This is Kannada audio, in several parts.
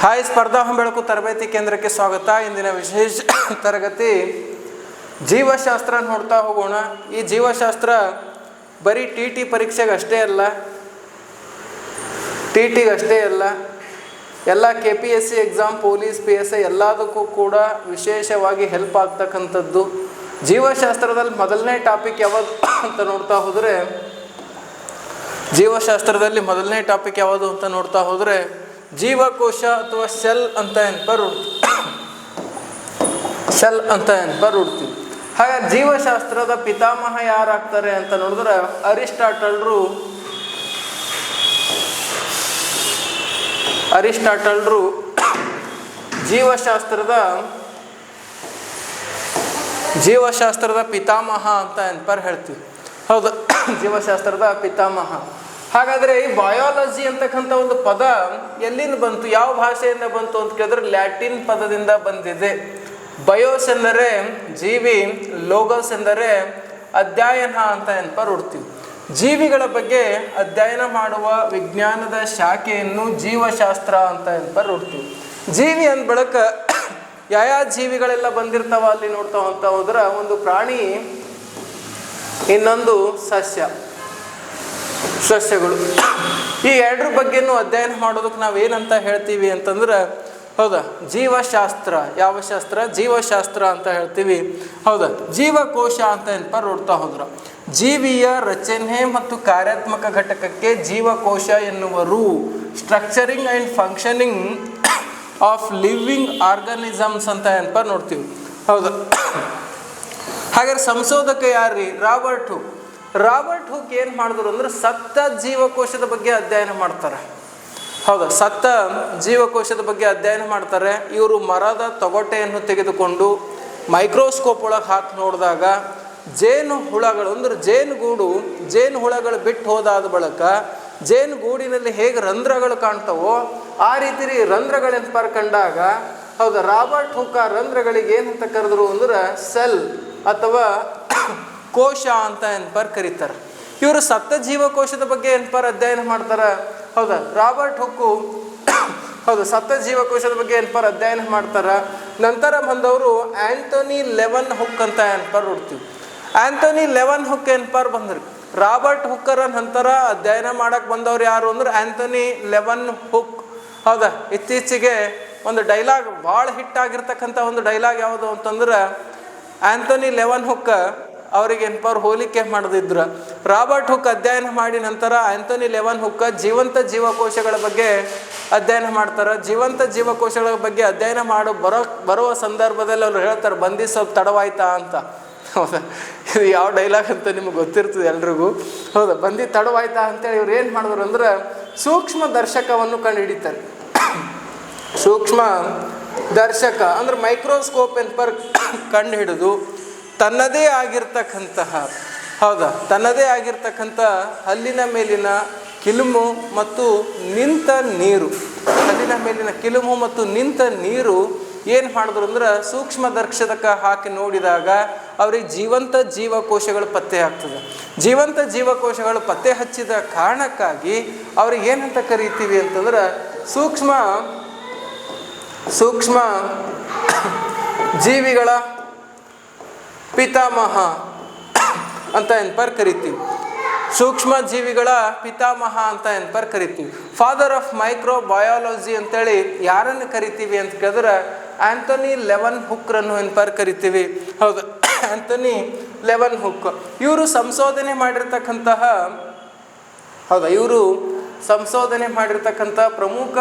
ಹಾಯ್, ಸ್ಪರ್ಧಾ ಬೆಳಕು ತರಬೇತಿ ಕೇಂದ್ರಕ್ಕೆ ಸ್ವಾಗತ. ಇಂದಿನ ವಿಶೇಷ ತರಗತಿ ಜೀವಶಾಸ್ತ್ರ ನೋಡ್ತಾ ಹೋಗೋಣ. ಈ ಜೀವಶಾಸ್ತ್ರ ಬರೀ ಟಿ ಪರೀಕ್ಷೆಗೆ ಅಷ್ಟೇ ಅಲ್ಲ, ಟಿಗಷ್ಟೇ ಅಲ್ಲ, ಎಲ್ಲ KPSC ಎಕ್ಸಾಮ್, ಪೊಲೀಸ್, PSI ಎಲ್ಲದಕ್ಕೂ ಕೂಡ ವಿಶೇಷವಾಗಿ ಹೆಲ್ಪ್ ಆಗ್ತಕ್ಕಂಥದ್ದು. ಜೀವಶಾಸ್ತ್ರದಲ್ಲಿ ಮೊದಲನೇ ಟಾಪಿಕ್ ಯಾವುದು ಅಂತ ನೋಡ್ತಾ ಹೋದರೆ ಜೀವಕೋಶ ಅಥವಾ ಸೆಲ್ ಅಂತ ನೆನಪುಡ್ತೀವಿ. ಹಾಗಾಗಿ ಜೀವಶಾಸ್ತ್ರದ ಪಿತಾಮಹ ಯಾರಾಗ್ತಾರೆ ಅಂತ ನೋಡಿದ್ರೆ ಅರಿಸ್ಟಾಟಲ್ರು ಜೀವಶಾಸ್ತ್ರದ ಪಿತಾಮಹ ಅಂತ ಹೇಳ್ತೀವಿ. ಹೌದು, ಜೀವಶಾಸ್ತ್ರದ ಪಿತಾಮಹ. ಹಾಗಾದರೆ ಈ ಬಯಾಲಜಿ ಅಂತಕ್ಕಂಥ ಒಂದು ಪದ ಎಲ್ಲಿಂದ ಬಂತು, ಯಾವ ಭಾಷೆಯಿಂದ ಬಂತು ಅಂತ ಕೇಳಿದ್ರೆ ಲ್ಯಾಟಿನ್ ಪದದಿಂದ ಬಂದಿದೆ. ಬಯೋಸ್ ಎಂದರೆ ಜೀವಿ, ಲೋಗಸ್ ಎಂದರೆ ಅಧ್ಯಯನ ಅಂತ ನೆನಪುಡ್ತೀವಿ. ಜೀವಿಗಳ ಬಗ್ಗೆ ಅಧ್ಯಯನ ಮಾಡುವ ವಿಜ್ಞಾನದ ಶಾಖೆಯನ್ನು ಜೀವಶಾಸ್ತ್ರ ಅಂತ ನೆನಪುಡ್ತೀವಿ. ಜೀವಿ ಅಂದ ಬಳಿಕ ಯಾವ ಜೀವಿಗಳೆಲ್ಲ ಬಂದಿರ್ತಾವ ಅಲ್ಲಿ ನೋಡ್ತಾ ಅಂತ ಹೋದ್ರೆ, ಒಂದು ಪ್ರಾಣಿ, ಇನ್ನೊಂದು ಸಸ್ಯಗಳು. ಈ ಎರಡರ ಬಗ್ಗೆನೂ ಅಧ್ಯಯನ ಮಾಡೋದಕ್ಕೆ ನಾವೇನಂತ ಹೇಳ್ತೀವಿ ಅಂತಂದ್ರೆ, ಹೌದಾ, ಜೀವಶಾಸ್ತ್ರ. ಯಾವ ಶಾಸ್ತ್ರ? ಜೀವಶಾಸ್ತ್ರ ಅಂತ ಹೇಳ್ತೀವಿ. ಹೌದಾ, ಜೀವಕೋಶ ಅಂತ ನೋಡ್ತಾ ಹೋದ್ರ, ಜೀವಿಯ ರಚನೆ ಮತ್ತು ಕಾರ್ಯಾತ್ಮಕ ಘಟಕಕ್ಕೆ ಜೀವಕೋಶ ಎನ್ನುವರು. Structuring and functioning of living organisms ಅಂತ ನೋಡ್ತೀವಿ. ಹೌದಾ, ಹಾಗಾದ್ರೆ ಸಂಶೋಧಕ ಯಾರ್ರಿ? ರಾಬರ್ಟ್ ಹುಕ್ ಏನು ಮಾಡಿದ್ರು ಅಂದ್ರೆ ಸತ್ತ ಜೀವಕೋಶದ ಬಗ್ಗೆ ಅಧ್ಯಯನ ಮಾಡ್ತಾರೆ. ಹೌದಾ, ಸತ್ತ ಜೀವಕೋಶದ ಬಗ್ಗೆ ಅಧ್ಯಯನ ಮಾಡ್ತಾರೆ. ಇವರು ಮರದ ತೊಗಟೆಯನ್ನು ತೆಗೆದುಕೊಂಡು ಮೈಕ್ರೋಸ್ಕೋಪ್ ಒಳಗೆ ಹಾಕಿ ನೋಡಿದಾಗ ಜೇನು ಹುಳಗಳು ಬಿಟ್ಟು ಹೋದಾದ ಬಳಿಕ ಜೇನುಗೂಡಿನಲ್ಲಿ ಹೇಗೆ ರಂಧ್ರಗಳು ಕಾಣ್ತಾವೋ ಆ ರೀತಿ ರಂಧ್ರಗಳೆಂತ ಕಂಡಾಗ, ಹೌದಾ, ರಾಬರ್ಟ್ ಹುಕ್ ಆ ರಂಧ್ರಗಳಿಗೆ ಏನಂತ ಕರೆದ್ರು ಅಂದ್ರೆ ಸೆಲ್ ಅಥವಾ ಕೋಶ ಅಂತ ಕರೀತಾರೆ. ಇವರು ಸತ್ತ ಜೀವಕೋಶದ ಬಗ್ಗೆ ಅಧ್ಯಯನ ಮಾಡ್ತಾರೆ. ಹೌದಾ, ರಾಬರ್ಟ್ ಹುಕ್ಕು ಸತ್ತ ಜೀವಕೋಶದ ಬಗ್ಗೆ ಅಧ್ಯಯನ ಮಾಡ್ತಾರೆ. ನಂತರ ಬಂದವರು ಆಂಥೋನಿ ಲೆವನ್ ಹುಕ್ ಅಂತ ನೋಡ್ತೀವಿ. ಆಂಥೋನಿ ಲೆವನ್ ಹುಕ್ ಬಂದ್ರಿ. ರಾಬರ್ಟ್ ಹುಕ್ಕರ ನಂತರ ಅಧ್ಯಯನ ಮಾಡಕ್ಕೆ ಬಂದವರು ಯಾರು ಅಂದ್ರೆ ಆಂಥೋನಿ ಲೆವನ್ ಹುಕ್. ಹೌದಾ, ಇತ್ತೀಚೆಗೆ ಒಂದು ಡೈಲಾಗ್ ಭಾಳ ಹಿಟ್ ಆಗಿರ್ತಕ್ಕಂಥ ಒಂದು ಡೈಲಾಗ್ ಯಾವುದು ಅಂತಂದ್ರೆ, ಆಂಥೋನಿ ಲೆವನ್ ಹುಕ್ ಅವರಿಗೆ ಹೋಲಿಕೆ ಮಾಡದಿದ್ರು. ರಾಬರ್ಟ್ ಹುಕ್ ಅಧ್ಯಯನ ಮಾಡಿ ನಂತರ ಆಂಥೋನಿ ಲೆವನ್ ಹುಕ್ ಜೀವಂತ ಜೀವಕೋಶಗಳ ಬಗ್ಗೆ ಅಧ್ಯಯನ ಮಾಡ್ತಾರೆ. ಜೀವಂತ ಜೀವಕೋಶಗಳ ಬಗ್ಗೆ ಅಧ್ಯಯನ ಬರುವ ಸಂದರ್ಭದಲ್ಲಿ ಅವ್ರು ಹೇಳ್ತಾರೆ, ಬಂದು ಸ್ವಲ್ಪ ತಡವಾಯ್ತಾ ಅಂತ. ಹೌದಾ, ಇದು ಯಾವ ಡೈಲಾಗ್ ಅಂತ ನಿಮ್ಗೆ ಗೊತ್ತಿರ್ತದೆ ಎಲ್ರಿಗೂ. ಹೌದಾ, ಬಂದು ತಡವಾಯ್ತಾ ಅಂತೇಳಿ ಇವ್ರು ಏನು ಮಾಡಿದ್ರು ಅಂದ್ರೆ ಸೂಕ್ಷ್ಮ ದರ್ಶಕವನ್ನು ಕಂಡುಹಿಡಿತಾರೆ. ಸೂಕ್ಷ್ಮ ದರ್ಶಕ ಅಂದ್ರೆ ಮೈಕ್ರೋಸ್ಕೋಪ್ ಕಂಡು ಹಿಡಿದು ತನ್ನದೇ ಆಗಿರ್ತಕ್ಕಂತಹ ಹಲ್ಲಿನ ಮೇಲಿನ ಕಿಲುಮು ಮತ್ತು ನಿಂತ ನೀರು ಏನು ಮಾಡಿದ್ರು ಅಂದ್ರೆ ಸೂಕ್ಷ್ಮ ದರ್ಶಕ ಹಾಕಿ ನೋಡಿದಾಗ ಅವ್ರಿಗೆ ಜೀವಂತ ಜೀವಕೋಶಗಳು ಪತ್ತೆ ಆಗ್ತದೆ. ಜೀವಂತ ಜೀವಕೋಶಗಳು ಪತ್ತೆ ಹಚ್ಚಿದ ಕಾರಣಕ್ಕಾಗಿ ಅವ್ರಿಗೆ ಏನಂತ ಕರಿತೀವಿ ಅಂತಂದ್ರೆ ಸೂಕ್ಷ್ಮ ಜೀವಿಗಳ ಪಿತಾಮಹ ಅಂತ ಕರಿತೀವಿ. ಸೂಕ್ಷ್ಮ ಜೀವಿಗಳ ಪಿತಾಮಹ ಅಂತ ಕರಿತೀವಿ. ಫಾದರ್ ಆಫ್ ಮೈಕ್ರೋಬಯಾಲಜಿ ಅಂತೇಳಿ ಯಾರನ್ನು ಕರಿತೀವಿ ಅಂತ ಕೇಳಿದ್ರೆ ಆಂಥೋನಿ ಲೆವನ್ ಹುಕ್ರನ್ನು ಕರಿತೀವಿ. ಹೌದು, ಆಂಥೋನಿ ಲೆವನ್ ಹುಕ್ ಇವರು ಸಂಶೋಧನೆ ಮಾಡಿರ್ತಕ್ಕಂಥ ಪ್ರಮುಖ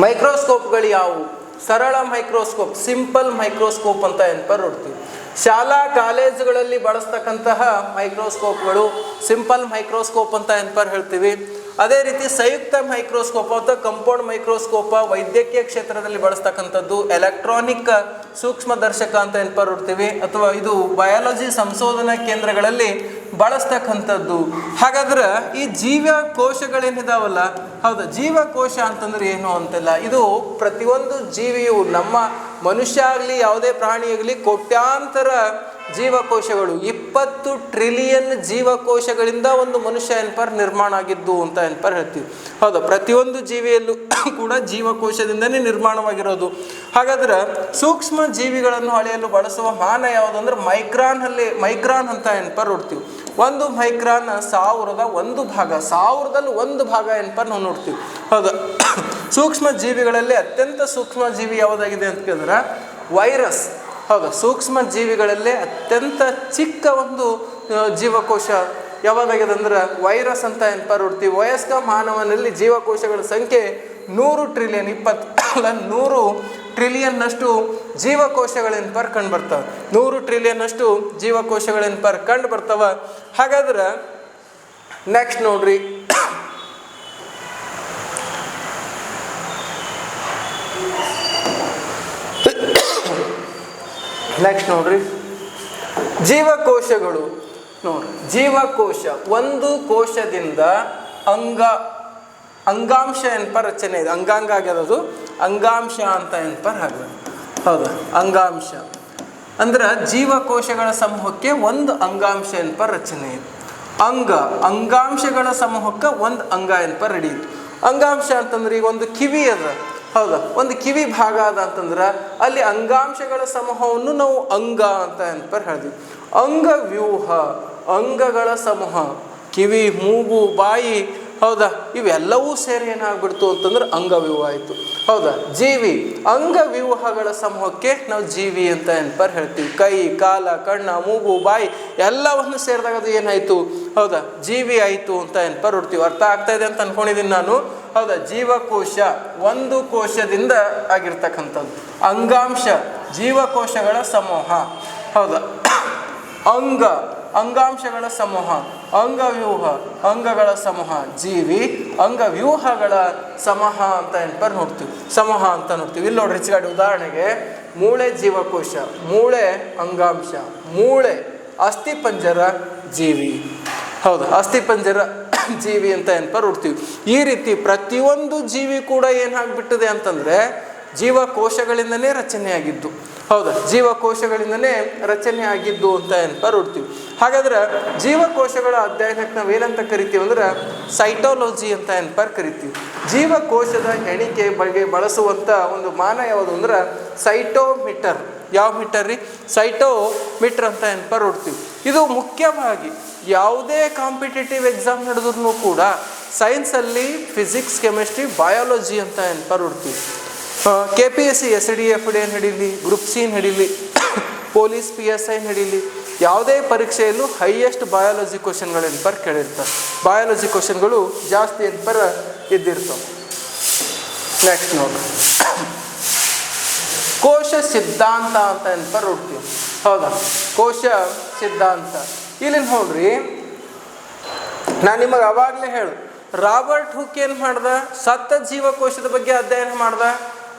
ಮೈಕ್ರೋಸ್ಕೋಪ್ಗಳು ಯಾವುವು? ಸರಳ ಮೈಕ್ರೋಸ್ಕೋಪ್, ಸಿಂಪಲ್ ಮೈಕ್ರೋಸ್ಕೋಪ್ ಅಂತ ನೋಡ್ತೀವಿ. ಶಾಲಾ ಕಾಲೇಜುಗಳಲ್ಲಿ ಬಳಸ್ತಕ್ಕಂತಹ ಮೈಕ್ರೋಸ್ಕೋಪ್ಗಳು ಸಿಂಪಲ್ ಮೈಕ್ರೋಸ್ಕೋಪ್ ಅಂತ ಹೇಳ್ತೀವಿ. ಅದೇ ರೀತಿ ಸಂಯುಕ್ತ ಮೈಕ್ರೋಸ್ಕೋಪ್ ಅಥವಾ ಕಂಪೌಂಡ್ ಮೈಕ್ರೋಸ್ಕೋಪ ವೈದ್ಯಕೀಯ ಕ್ಷೇತ್ರದಲ್ಲಿ ಬಳಸ್ತಕ್ಕಂಥದ್ದು. ಎಲೆಕ್ಟ್ರಾನಿಕ್ ಸೂಕ್ಷ್ಮ ದರ್ಶಕ ಅಂತ ನೋಡ್ತೀವಿ, ಅಥವಾ ಇದು ಬಯಾಲಜಿ ಸಂಶೋಧನಾ ಕೇಂದ್ರಗಳಲ್ಲಿ ಬಳಸ್ತಕ್ಕಂಥದ್ದು. ಹಾಗಾದ್ರೆ ಈ ಜೀವಕೋಶಗಳೇನಿದಾವಲ್ಲ, ಹೌದಾ, ಜೀವಕೋಶ ಅಂತಂದ್ರೆ ಏನು ಅಂತೆಲ್ಲ, ಇದು ಪ್ರತಿಯೊಂದು ಜೀವಿಯು, ನಮ್ಮ ಮನುಷ್ಯ ಆಗಲಿ ಯಾವುದೇ ಪ್ರಾಣಿ ಆಗಲಿ, ಕೋಟ್ಯಾಂತರ ಜೀವಕೋಶಗಳು 20 ಟ್ರಿಲಿಯನ್ ಜೀವಕೋಶಗಳಿಂದ ಒಂದು ಮನುಷ್ಯ ಏನ್ಪರ್ ನಿರ್ಮಾಣ ಆಗಿದ್ದು ಅಂತ ಏನ್ಪರ್ ಹೇಳ್ತೀವಿ. ಹೌದಾ, ಪ್ರತಿಯೊಂದು ಜೀವಿಯಲ್ಲೂ ಕೂಡ ಜೀವಕೋಶದಿಂದನೇ ನಿರ್ಮಾಣವಾಗಿರೋದು. ಹಾಗಾದ್ರೆ ಸೂಕ್ಷ್ಮ ಜೀವಿಗಳನ್ನು ಅಳೆಯಲು ಬಳಸುವ ಮಾನ ಯಾವುದು ಅಂದ್ರೆ ಮೈಕ್ರಾನ್ ಅಂತ ಏನ್ಪರ್ ನೋಡ್ತೀವಿ. ಒಂದು ಮೈಕ್ರಾನ್ 1000ದಲ್ಲಿ 1 ಭಾಗ ಏನ್ಪರ್ ನಾವು ನೋಡ್ತೀವಿ. ಹೌದಾ, ಸೂಕ್ಷ್ಮ ಜೀವಿಗಳಲ್ಲಿ ಅತ್ಯಂತ ಸೂಕ್ಷ್ಮ ಜೀವಿ ಯಾವುದಾಗಿದೆ ಅಂತ ಕೇಳಿದ್ರೆ ವೈರಸ್. ಹೌದಾ, ಸೂಕ್ಷ್ಮ ಜೀವಿಗಳಲ್ಲೇ ಅತ್ಯಂತ ಚಿಕ್ಕ ಒಂದು ಜೀವಕೋಶ ಯಾವಾಗಿದೆ ಅಂದ್ರೆ ವೈರಸ್ ಅಂತ ಏನ್ಪರ್ ನೋಡ್ತೀವಿ. ವಯಸ್ಕ ಮಾನವನಲ್ಲಿ ಜೀವಕೋಶಗಳ ಸಂಖ್ಯೆ 100 ಟ್ರಿಲಿಯನ್ 100 ಟ್ರಿಲಿಯನ್ನಷ್ಟು ಜೀವಕೋಶಗಳೇನ್ಪರ್ ಕಂಡು ಬರ್ತವೆ. 100 ಟ್ರಿಲಿಯನ್ನಷ್ಟು ಜೀವಕೋಶಗಳೇನ್ಪರ್ ಕಂಡು ಬರ್ತವ. ಹಾಗಾದ್ರೆ ನೆಕ್ಸ್ಟ್ ನೋಡ್ರಿ, ಜೀವಕೋಶಗಳು ನೋಡ್ರಿ. ಜೀವಕೋಶ ಒಂದು ಕೋಶದಿಂದ ಅಂಗಾಂಶ ಏನ್ಪರ್ ರಚನೆ ಇದೆ. ಅಂಗಾಂಗ ಆಗ್ಯದದು ಅಂಗಾಂಶ ಅಂತ ಏನ್ಪರ್ ಆಗ್ಯದ. ಹೌದಾ, ಅಂಗಾಂಶ ಅಂದ್ರೆ ಜೀವಕೋಶಗಳ ಸಮೂಹಕ್ಕೆ ಒಂದು ಅಂಗಾಂಶ ಏನ್ಪರ್ ರಚನೆ ಇದೆ. ಅಂಗಾಂಶಗಳ ಸಮೂಹಕ್ಕೆ ಒಂದು ಅಂಗ ಏನ್ಪರ್ ಹಿಡಿಯಿತು. ಅಂಗಾಂಶ ಅಂತಂದ್ರೆ ಈಗ ಒಂದು ಕಿವಿ ಅದ. ಹೌದಾ, ಒಂದು ಕಿವಿ ಭಾಗ ಅದ ಅಂತಂದ್ರೆ ಅಲ್ಲಿ ಅಂಗಾಂಶಗಳ ಸಮೂಹವನ್ನು ನಾವು ಅಂಗ ಅಂತ ಏನ್ಪರ್ ಹೇಳಿದ್ವಿ. ಅಂಗವ್ಯೂಹ ಅಂಗಗಳ ಸಮೂಹ, ಕಿವಿ, ಮೂಗು, ಬಾಯಿ, ಹೌದಾ, ಇವೆಲ್ಲವೂ ಸೇರಿ ಏನಾಗ್ಬಿಡ್ತು ಅಂತಂದ್ರೆ ಅಂಗವ್ಯೂಹ ಆಯಿತು. ಹೌದಾ, ಜೀವಿ ಅಂಗವ್ಯೂಹಗಳ ಸಮೂಹಕ್ಕೆ ನಾವು ಜೀವಿ ಅಂತ ಏನ್ಪರ್ ಹೇಳ್ತೀವಿ. ಕೈ, ಕಾಲ, ಕಣ್ಣ, ಮೂಗು, ಬಾಯಿ ಎಲ್ಲವನ್ನು ಸೇರಿದಾಗ ಅದು ಏನಾಯ್ತು, ಹೌದಾ, ಜೀವಿ ಆಯಿತು ಅಂತ ಏನ್ಪರ್ ನೋಡ್ತೀವಿ. ಅರ್ಥ ಆಗ್ತಾ ಇದೆ ಅಂತ ಅನ್ಕೊಂಡಿದ್ದೀನಿ ನಾನು. ಹೌದಾ, ಜೀವಕೋಶ ಒಂದು ಕೋಶದಿಂದ ಆಗಿರ್ತಕ್ಕಂಥದ್ದು. ಅಂಗಾಂಶ ಜೀವಕೋಶಗಳ ಸಮೂಹ. ಹೌದಾ, ಅಂಗಾಂಶಗಳ ಸಮೂಹ. ಅಂಗವ್ಯೂಹ ಅಂಗಗಳ ಸಮೂಹ. ಜೀವಿ ಅಂಗವ್ಯೂಹಗಳ ಸಮೂಹ ಅಂತ ಏನ್ಪರ್ ನೋಡ್ತೀವಿ. ಸಮೂಹ ಅಂತ ನೋಡ್ತೀವಿ. ಇಲ್ಲಿ ನೋಡ್ರಿ ಚಿಗಾಡಿ, ಉದಾಹರಣೆಗೆ ಮೂಳೆ ಜೀವಕೋಶ, ಮೂಳೆ ಅಂಗಾಂಶ, ಮೂಳೆ ಅಸ್ಥಿಪಂಜರ ಜೀವಿ. ಹೌದಾ, ಅಸ್ಥಿಪಂಜರ ಜೀವಿ ಅಂತ ಏನ್ಪರ್ ನೋಡ್ತೀವಿ. ಈ ರೀತಿ ಪ್ರತಿಯೊಂದು ಜೀವಿ ಕೂಡ ಏನಾಗ್ಬಿಟ್ಟಿದೆ ಅಂತಂದ್ರೆ ಜೀವಕೋಶಗಳಿಂದನೇ ರಚನೆಯಾಗಿದ್ದು. ಹೌದಾ, ಜೀವಕೋಶಗಳಿಂದನೇ ರಚನೆ ಆಗಿದ್ದು ಅಂತ ಏನ್ಪರ್ ನೋಡ್ತೀವಿ. ಹಾಗಾದ್ರೆ ಜೀವಕೋಶಗಳ ಅಧ್ಯಯನಕ್ಕೆ ನಾವು ಏನಂತ ಕರಿತೀವಿ ಅಂದ್ರೆ ಸೈಟೋಲಜಿ ಅಂತ ಏನ್ಪರ್ ಕರಿತೀವಿ. ಜೀವಕೋಶದ ಎಣಿಕೆ ಬಗ್ಗೆ ಬಳಸುವಂತ ಒಂದು ಮಾನ ಯಾವುದು ಅಂದ್ರೆ ಸೈಟೋಮೀಟರ್. ಯಾವ ಮೀಟರ್ ರೀ? ಸೈಟೋಮೀಟರ್ ಅಂತ ಏನ್ಪರ್ ನೋಡ್ತೀವಿ. ಇದು ಮುಖ್ಯವಾಗಿ ಯಾವುದೇ ಕಾಂಪಿಟೇಟಿವ್ ಎಕ್ಸಾಮ್ ನಡೆದ್ರೂ ಕೂಡ ಸೈನ್ಸಲ್ಲಿ ಫಿಸಿಕ್ಸ್, ಕೆಮಿಸ್ಟ್ರಿ, ಬಯಾಲಜಿ ಅಂತ ಏನ್ಪರ್ ನೋಡ್ತೀವಿ. KPSC SDF ನಡೀಲಿ, ಗ್ರೂಪ್ ಸಿ ನಡೀಲಿ, ಪೊಲೀಸ್ PSI ನಡೀಲಿ, ಯಾವುದೇ ಪರೀಕ್ಷೆಯಲ್ಲೂ ಹೈಯೆಸ್ಟ್ ಬಯಾಲಜಿ ಕ್ವಶನ್ಗಳು ಏನ್ಪರ್ ಕೇಳಿರ್ತಾರೆ. ಬಯಾಲಜಿ ಕ್ವಶನ್ಗಳು ಜಾಸ್ತಿ ಏನ್ಪರ್ ಇದ್ದಿರ್ತವೆ. ನೆಕ್ಸ್ಟ್ ನೋಡ್ರಿ, ಕೋಶ ಸಿದ್ಧಾಂತ ಅಂತ ಏನ್ಪರ್ ನೋಡ್ತೀವಿ. ಹೌದಾ, ಕೋಶ ಸಿದ್ಧಾಂತ. ಇಲ್ಲಿ ನೋಡ್ರಿ, ನಾನು ನಿಮಗೆ ಅವಾಗಲೇ ಹೇಳು, ರಾಬರ್ಟ್ ಹುಕ್ ಏನು ಮಾಡ್ದ? ಸತ್ತ ಜೀವಕೋಶದ ಬಗ್ಗೆ ಅಧ್ಯಯನ ಮಾಡ್ದ.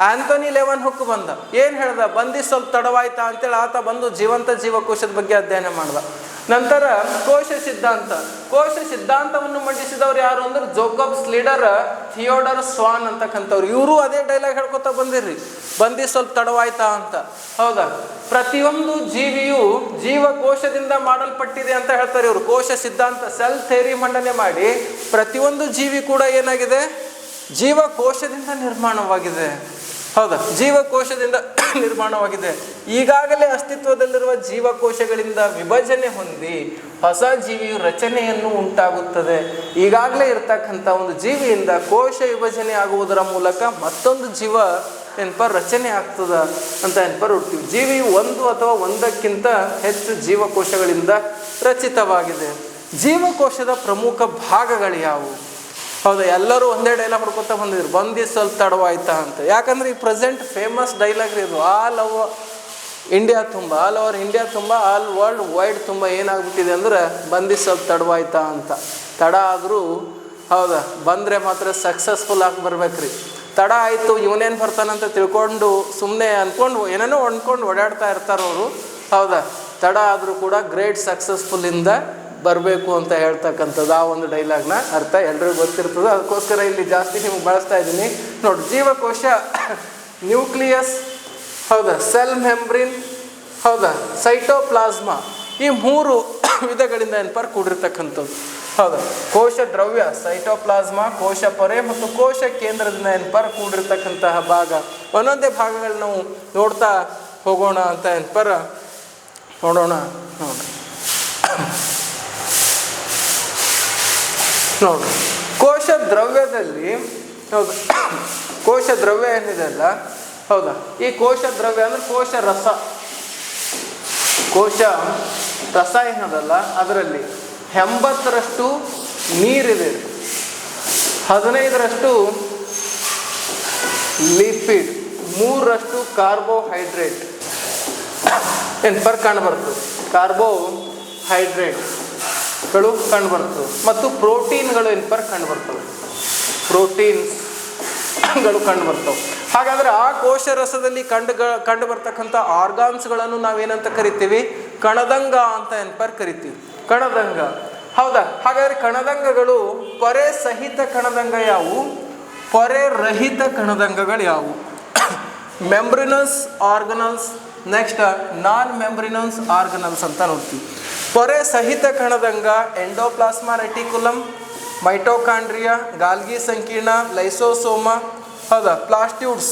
ಆಂಥೋನಿ ಲೆವನ್ ಹುಕ್ ಬಂದ, ಏನು ಹೇಳ್ದ? ಬಂದು ಸ್ವಲ್ಪ ತಡವಾಯ್ತಾ ಅಂತೇಳಿ ಆತ ಬಂದು ಜೀವಂತ ಜೀವಕೋಶದ ಬಗ್ಗೆ ಅಧ್ಯಯನ ಮಾಡ್ದ. ನಂತರ ಕೋಶ ಸಿದ್ಧಾಂತವನ್ನು ಮಂಡಿಸಿದವ್ರು ಯಾರು ಅಂದ್ರೆ ಜೋಕಬ್ ಸ್ಲೀಡರ್, ಥಿಯೋಡರ್ ಸ್ವಾನ್ ಅಂತಕ್ಕಂಥವ್ರು. ಇವರು ಅದೇ ಡೈಲಾಗ್ ಹೇಳ್ಕೊತಾ ಬಂದಿರ್ರಿ, ಬಂದು ಸ್ವಲ್ಪ ತಡವಾಯ್ತಾ ಅಂತ. ಹೌದಾ, ಪ್ರತಿಯೊಂದು ಜೀವಿಯು ಜೀವಕೋಶದಿಂದ ಮಾಡಲ್ಪಟ್ಟಿದೆ ಅಂತ ಹೇಳ್ತಾರೆ ಇವರು. ಕೋಶ ಸಿದ್ಧಾಂತ, ಸೆಲ್ ಥಿಯರಿ ಮಂಡನೆ ಮಾಡಿ ಪ್ರತಿಯೊಂದು ಜೀವಿ ಕೂಡ ಏನಾಗಿದೆ? ಜೀವಕೋಶದಿಂದ ನಿರ್ಮಾಣವಾಗಿದೆ. ಹೌದಾ, ಜೀವಕೋಶದಿಂದ ನಿರ್ಮಾಣವಾಗಿದೆ. ಈಗಾಗಲೇ ಅಸ್ತಿತ್ವದಲ್ಲಿರುವ ಜೀವಕೋಶಗಳಿಂದ ವಿಭಜನೆ ಹೊಂದಿ ಹೊಸ ಜೀವಿಯು ರಚನೆಯನ್ನು ಉಂಟಾಗುತ್ತದೆ. ಈಗಾಗಲೇ ಇರ್ತಕ್ಕಂಥ ಒಂದು ಜೀವಿಯಿಂದ ಕೋಶ ವಿಭಜನೆ ಆಗುವುದರ ಮೂಲಕ ಮತ್ತೊಂದು ಜೀವ ಏನ್ಪರ್ ರಚನೆ ಆಗ್ತದ ಅಂತ ಏನ್ಪರ್ ನೋಡ್ತೀವಿ. ಜೀವಿಯು ಒಂದು ಅಥವಾ ಒಂದಕ್ಕಿಂತ ಹೆಚ್ಚು ಜೀವಕೋಶಗಳಿಂದ ರಚಿತವಾಗಿದೆ. ಜೀವಕೋಶದ ಪ್ರಮುಖ ಭಾಗಗಳು ಯಾವುವು? ಹೌದಾ, ಎಲ್ಲರೂ ಒಂದೇ ಡೈಲಾಗ್ ಹೊಡ್ಕೊತಾ ಬಂದಿದ್ರು, ಬಂದು ಸ್ವಲ್ಪ ತಡವಾಯ್ತಾ ಅಂತ. ಯಾಕಂದ್ರೆ ಈ ಪ್ರೆಸೆಂಟ್ ಫೇಮಸ್ ಡೈಲಾಗ್ ಇದು ಆಲ್ ಓವರ್ ಇಂಡಿಯಾ ತುಂಬ, ಆಲ್ ವರ್ಲ್ಡ್ ವೈಡ್ ತುಂಬ ಏನಾಗ್ಬಿಟ್ಟಿದೆ ಅಂದ್ರೆ ಬಂದು ಸ್ವಲ್ಪ ತಡವಾಯ್ತಾ ಅಂತ. ತಡ ಆದರೂ ಹೌದಾ, ಬಂದರೆ ಮಾತ್ರ ಸಕ್ಸಸ್ಫುಲ್ ಆಗಿ ಬರ್ಬೇಕ್ರಿ. ತಡ ಆಯಿತು ಇವನೇನು ಬರ್ತಾನಂತ ತಿಳ್ಕೊಂಡು ಸುಮ್ಮನೆ ಅಂದ್ಕೊಂಡು ಏನೇನೋ ಅಂದ್ಕೊಂಡು ಓಡಾಡ್ತಾ ಇರ್ತಾರವರು. ಹೌದಾ, ತಡ ಆದರೂ ಕೂಡ ಗ್ರೇಟ್ ಸಕ್ಸಸ್ಫುಲ್ಲಿಂದ ಬರಬೇಕು ಅಂತ ಹೇಳ್ತಕ್ಕಂಥದ್ದು ಆ ಒಂದು ಡೈಲಾಗ್ನ ಅರ್ಥ ಎಲ್ರಿಗೂ ಗೊತ್ತಿರ್ತದೆ. ಅದಕ್ಕೋಸ್ಕರ ಇಲ್ಲಿ ಜಾಸ್ತಿ ನಿಮ್ಗೆ ಬಳಸ್ತಾ ಇದ್ದೀನಿ ನೋಡಿ. ಜೀವಕೋಶ ನ್ಯೂಕ್ಲಿಯಸ್, ಹೌದಾ, ಸೆಲ್ ಮೆಂಬ್ರಿನ್, ಹೌದಾ ಸೈಟೋಪ್ಲಾಸ್ಮಾ. ಈ 3 ವಿಧಗಳಿಂದ ಏನಪ್ಪ ಕೂಡಿರ್ತಕ್ಕಂಥದ್ದು. ಹೌದಾ ಕೋಶ ದ್ರವ್ಯ ಸೈಟೋಪ್ಲಾಸ್ಮಾ, ಕೋಶ ಪೊರೆ ಮತ್ತು ಕೋಶ ಕೇಂದ್ರದಿಂದ ಏನಪ್ಪ ಕೂಡಿರ್ತಕ್ಕಂತಹ ಭಾಗ. ಒಂದೊಂದೇ ಭಾಗಗಳನ್ನ ನಾವು ನೋಡ್ತಾ ಹೋಗೋಣ ಅಂತ ಏನಪ್ಪ ನೋಡೋಣ. ನೋಡ್ರಿ ಕೋಶ ದ್ರವ್ಯದಲ್ಲಿ ಹೌದಾ ಕೋಶ ದ್ರವ್ಯ ಏನಿದೆ ಅಲ್ಲ ಹೌದಾ, ಈ ಕೋಶ ದ್ರವ್ಯ ಅಂದ್ರೆ ಕೋಶ ರಸ. ಕೋಶ ರಸ ಏನದಲ್ಲ ಅದರಲ್ಲಿ 80% ನೀರಿದೆ, 15% ಲಿಪಿಡ್, 3% ಕಾರ್ಬೋಹೈಡ್ರೇಟ್ ಏನಪ್ಪ ಕಂಡುಬರ್ತದೆ. ಕಾರ್ಬೋಹೈಡ್ರೇಟ್ಗಳು ಕಂಡುಬರ್ತವೆ ಮತ್ತು ಪ್ರೋಟೀನ್ಗಳು ಏನಪ್ಪ ಕಂಡುಬರ್ತವೆ. ಪ್ರೋಟೀನ್ಸ್ಗಳು ಕಂಡುಬರ್ತವೆ. ಹಾಗಾದರೆ ಆ ಕೋಶ ರಸದಲ್ಲಿ ಕಂಡು ಬರ್ತಕ್ಕಂಥ ಆರ್ಗಾನ್ಸ್ಗಳನ್ನು ನಾವೇನಂತ ಕರಿತೀವಿ? ಕಣದಂಗ ಅಂತ ಏನಪ್ಪ ಕರಿತೀವಿ. ಕಣದಂಗ. ಹೌದಾ, ಹಾಗಾದರೆ ಕಣದಂಗಗಳು ಪೊರೆ ಸಹಿತ ಕಣದಂಗ ಯಾವುವು, ಪೊರೆ ರಹಿತ ಕಣದಂಗಗಳು ಯಾವುವು? ಮೆಂಬ್ರಿನಸ್ ಆರ್ಗನಲ್ಸ್, ನೆಕ್ಸ್ಟ್ ನಾನ್ ಮೆಂಬ್ರಿನಸ್ ಆರ್ಗನಲ್ಸ್ ಅಂತ ನೋಡ್ತೀವಿ. ಪೊರೆ ಸಹಿತ ಕಣದಂಗ ಎಂಡೋಪ್ಲಾಸ್ಮಾ ರೆಟಿಕ್ಯುಲಮ್, ಮೈಟೋಕಾಂಡ್ರಿಯಾ, ಗಾಲ್ಗಿ ಸಂಕೀರ್ಣ, ಲೈಸೋಸೋಮ, ಹೌದಾ ಪ್ಲಾಸ್ಟ್ಯೂಡ್ಸ್